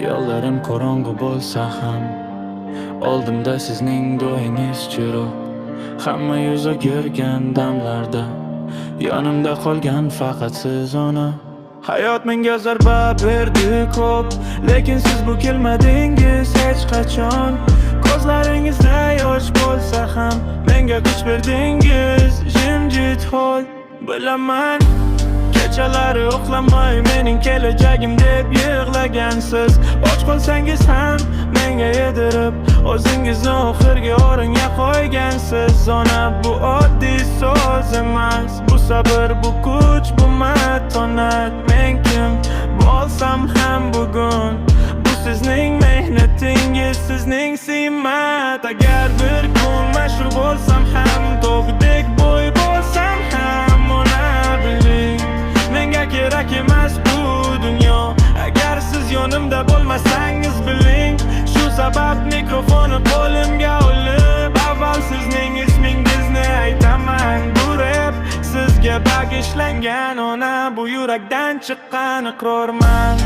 Yo'llarim qorong'u bo'lsa ham oldimda sizning do'yingiz chiroq. Hamma yuz o'girgan damlarda yonimda qolgan faqat siz ona. Hayot menga zarba berdi ko'p, lekin siz bu kelmadingiz hech qachon. Ko'zlaringizda yosh bo'lsa ham menga kuch berdingiz. Jimjit hol bilaman, kechalari uxlamay mening kelajagim deb yig'lagansiz. Och qolsangiz ham menga yedirib o'zingizni oxirgi o'ringa qo'ygansiz. Ona, bu oddiy so'z emas, bu sabr, bu kuch, bu matonat. Men kim bo'lsam ham bugun bu sizning mehnatingiz, sizning siymat. Agar bir kun mashhur bo'lsam ham, tog'dek bo'y bo'lsam ham, ona biling menga kerak emas bu dunyo. Agar siz yonimda bo'lmasangiz biling, shu sabab mikrofonni qo'limga olib avval sizning ismingizni aytaman. Bu rap sizga bag'ishlangan ona, bu yurakdan chiqqan iqrorman.